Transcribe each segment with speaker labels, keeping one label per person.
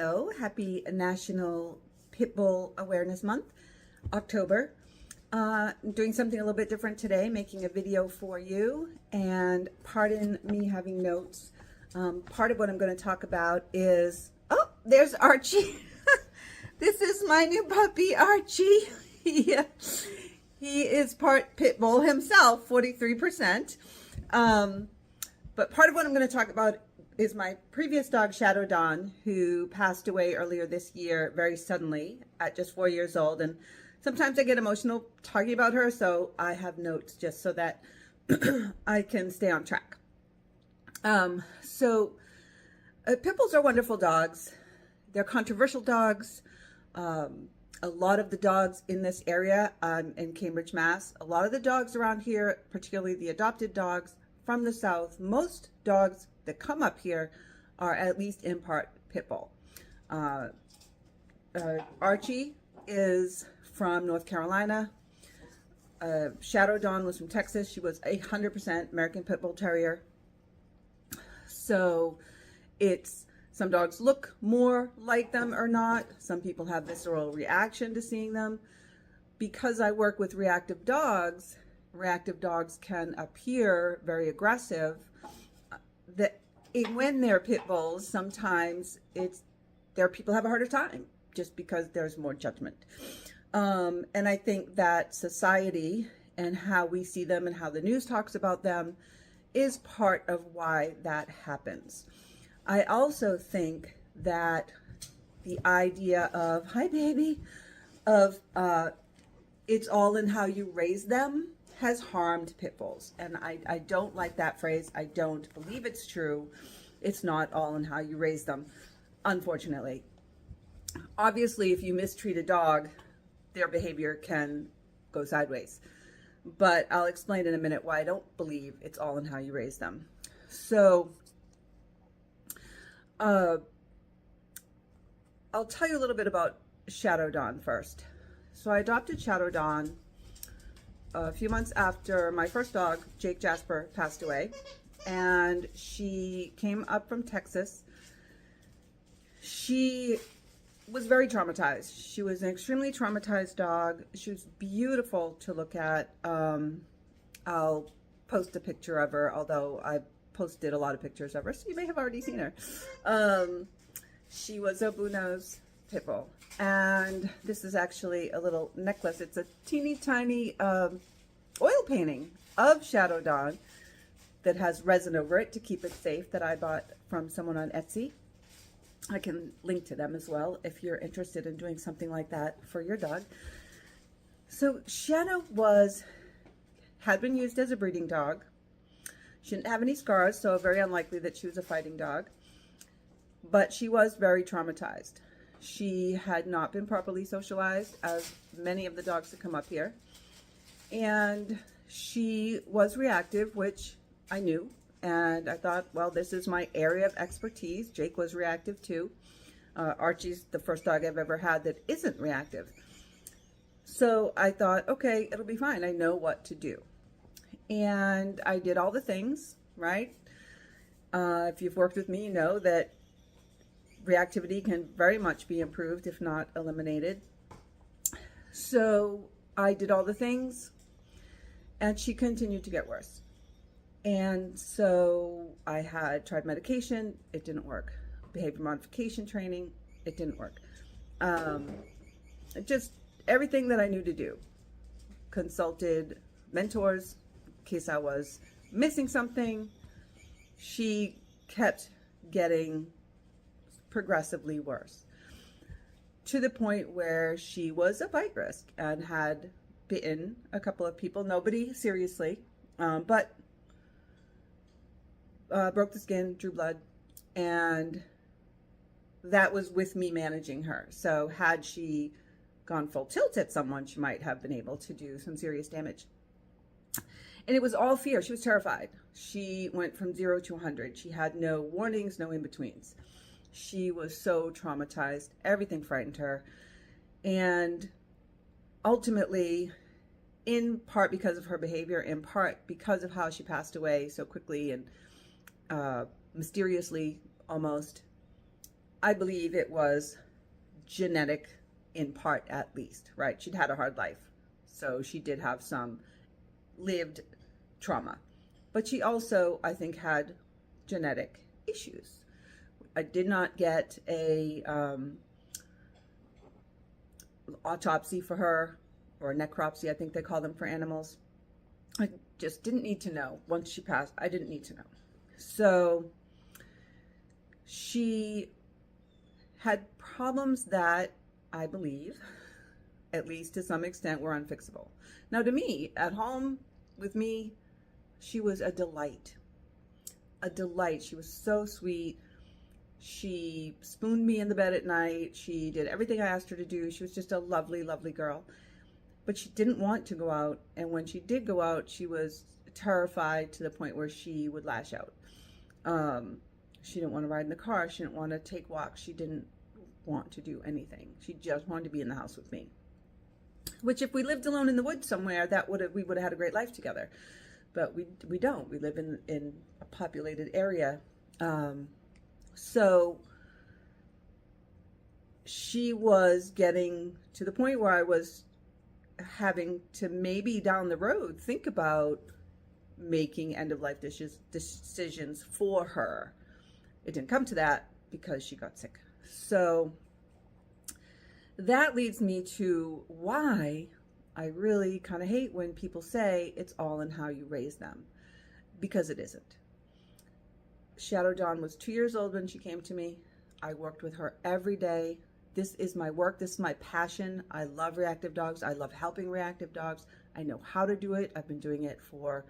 Speaker 1: Hello, happy National Pitbull Awareness Month, October. Doing something a little bit different today, making a video for you, and pardon me having notes. Part of what I'm going to talk about is, oh, there's Archie. This is my new puppy, Archie. He is part Pitbull himself, 43%. But part of what I'm going to talk about is my previous dog, Shadow Dawn, who passed away earlier this year very suddenly at just 4 years old. And sometimes I get emotional talking about her, so I have notes just so that I can stay on track. Pitbulls are wonderful dogs. They're controversial dogs. A lot of the dogs in this area, in Cambridge, Mass, a lot of the dogs around here, particularly the adopted dogs from the South, most dogs that come up here are at least in part Pitbull. Archie is from North Carolina. Shadow Dawn was from Texas. She was 100% American Pitbull Terrier. So some dogs look more like them or not. Some people have visceral reaction to seeing them. Because I work with reactive dogs can appear very aggressive. When they're pit bulls, sometimes people have a harder time just because there's more judgment. And I think that society and how we see them and how the news talks about them is part of why that happens. I also think that the idea of, hi baby, of it's all in how you raise them has harmed pit bulls. And I don't like that phrase. I don't believe it's true. It's not all in how you raise them, unfortunately. Obviously, if you mistreat a dog, their behavior can go sideways. But I'll explain in a minute why I don't believe it's all in how you raise them. So, I'll tell you a little bit about Shadow Dawn first. So I adopted Shadow Dawn a few months after my first dog, Jake Jasper, passed away. And she came up from Texas. She was very traumatized. She was an extremely traumatized dog. She was beautiful to look at. I'll post a picture of her, although I posted a lot of pictures of her, so you may have already seen her. She was a blue nose pit bull. And this is actually a little necklace. It's a teeny tiny oil painting of Shadow Dawn that has resin over it to keep it safe, that I bought from someone on Etsy. I can link to them as well if you're interested in doing something like that for your dog. So Shadow had been used as a breeding dog. She didn't have any scars, so very unlikely that she was a fighting dog. But she was very traumatized. She had not been properly socialized, as many of the dogs that come up here. And she was reactive, which I knew. And I thought, well, this is my area of expertise. Jake was reactive too. Archie's the first dog I've ever had that isn't reactive. So I thought, okay, it'll be fine. I know what to do. And I did all the things, right? If you've worked with me, you know that reactivity can very much be improved, if not eliminated. So I did all the things, and she continued to get worse. And so I had tried medication, it didn't work. Behavior modification training, it didn't work. Just everything that I knew to do. Consulted mentors in case I was missing something. She kept getting progressively worse, to the point where she was a bite risk and had bitten a couple of people, nobody seriously, but broke the skin, drew blood, and that was with me managing her. So had she gone full tilt at someone, she might have been able to do some serious damage. And it was all fear. She was terrified. She went from 0 to 100. She had no warnings, no in-betweens. She was so traumatized. Everything frightened her. And ultimately, in part because of her behavior, in part because of how she passed away so quickly and mysteriously almost, I believe it was genetic in part, at least, right? She'd had a hard life, so she did have some lived trauma, but she also, I think, had genetic issues. I did not get a autopsy for her, or a necropsy, I think they call them for animals. I just didn't need to know. Once she passed, I didn't need to know. So she had problems that I believe, at least to some extent, were unfixable. Now, to me, at home with me, she was a delight. A delight. She was so sweet. She spooned me in the bed at night. She did everything I asked her to do. She was just a lovely, lovely girl. But she didn't want to go out. And when she did go out, she was terrified to the point where she would lash out. She didn't want to ride in the car. She didn't want to take walks. She didn't want to do anything. She just wanted to be in the house with me. Which, if we lived alone in the woods somewhere, we would have had a great life together. But we don't. We live in a populated area. So she was getting to the point where I was having to maybe down the road think about making end-of-life decisions for her. It didn't come to that because she got sick. So that leads me to why I really kind of hate when people say it's all in how you raise them, because it isn't. Shadow Dawn was 2 years old when she came to me. I worked with her every day. This is my work. This is my passion. I love reactive dogs. I love helping reactive dogs. I know how to do it. I've been doing it for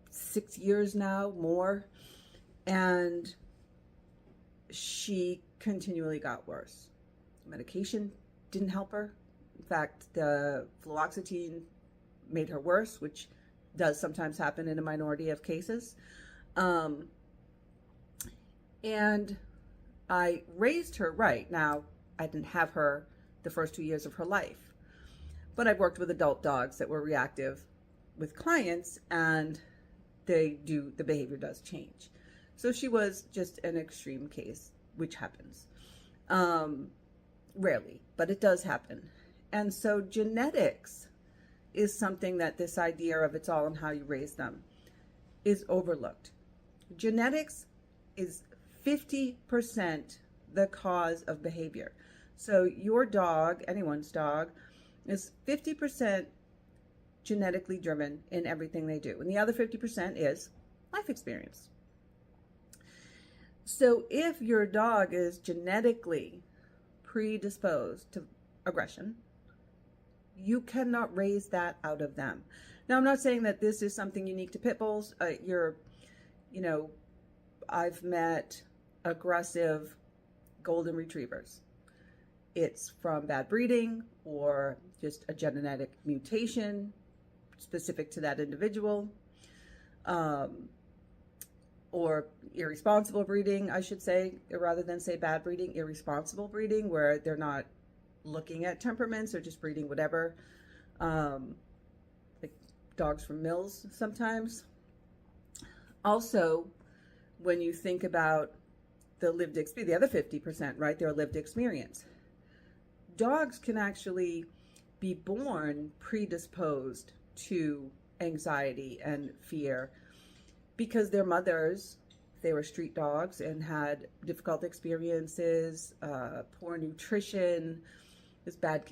Speaker 1: 6 years now, more. And she continually got worse. Medication didn't help her. In fact, the fluoxetine made her worse, which does sometimes happen in a minority of cases. And I raised her right. Now, I didn't have her the first 2 years of her life, but I've worked with adult dogs that were reactive with clients, and the behavior does change. So she was just an extreme case, which happens. Rarely, but it does happen. And so genetics is something that this idea of it's all in how you raise them is overlooked. Genetics is 50% the cause of behavior. So your dog, anyone's dog, is 50% genetically driven in everything they do. And the other 50% is life experience. So if your dog is genetically predisposed to aggression, you cannot raise that out of them. Now, I'm not saying that this is something unique to pit bulls. I've met aggressive golden retrievers. It's from bad breeding or just a genetic mutation specific to that individual, or irresponsible breeding, I should say, rather than say bad breeding, irresponsible breeding, where they're not looking at temperaments or just breeding whatever, like dogs from mills sometimes. Also, when you think about the lived experience, the other 50%, right, their lived experience, dogs can actually be born predisposed to anxiety and fear because their mothers, they were street dogs and had difficult experiences, poor nutrition, just bad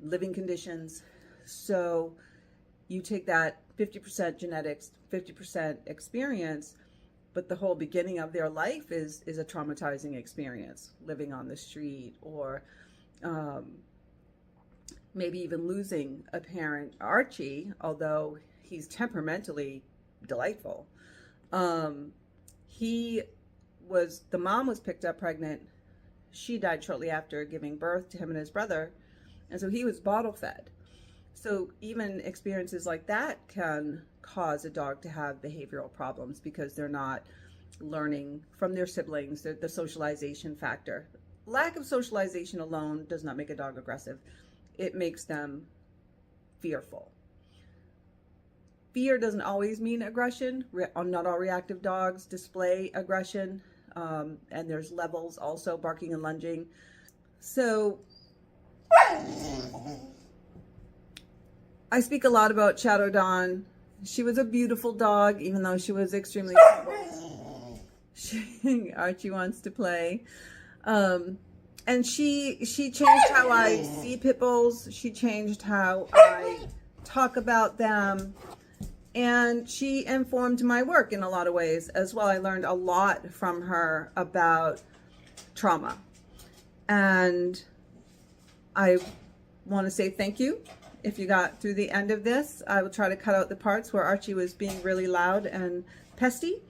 Speaker 1: living conditions. So you take that 50% genetics, 50% experience, but the whole beginning of their life is a traumatizing experience, living on the street, or maybe even losing a parent. Archie, although he's temperamentally delightful, the mom was picked up pregnant. She died shortly after giving birth to him and his brother, and so he was bottle fed. So even experiences like that can cause a dog to have behavioral problems because they're not learning from their siblings, the socialization factor. Lack of socialization alone does not make a dog aggressive. It makes them fearful. Fear doesn't always mean aggression. Not all reactive dogs display aggression. and there's levels also, barking and lunging. So I speak a lot about Shadow Dawn. She was a beautiful dog, even though she was extremely Archie wants to play. And she changed how I see pit bulls. She changed how I talk about them. And she informed my work in a lot of ways as well. I learned a lot from her about trauma. And I want to say thank you. If you got through the end of this, I will try to cut out the parts where Archie was being really loud and pesty.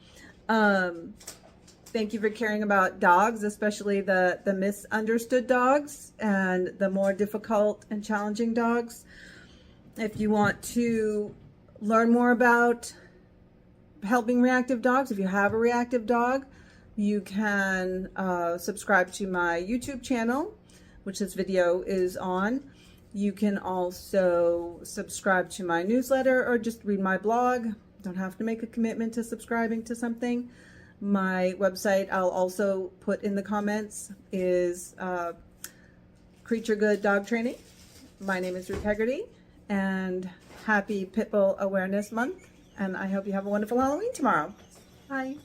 Speaker 1: Thank you for caring about dogs, especially the misunderstood dogs and the more difficult and challenging dogs. If you want to learn more about helping reactive dogs, if you have a reactive dog, you can subscribe to my YouTube channel, which this video is on. You can also subscribe to my newsletter or just read my blog. Don't have to make a commitment to subscribing to something. My website, I'll also put in the comments, is Creature Good Dog Training. My name is Reactivity, and happy Pitbull Awareness Month, and I hope you have a wonderful Halloween tomorrow. Bye.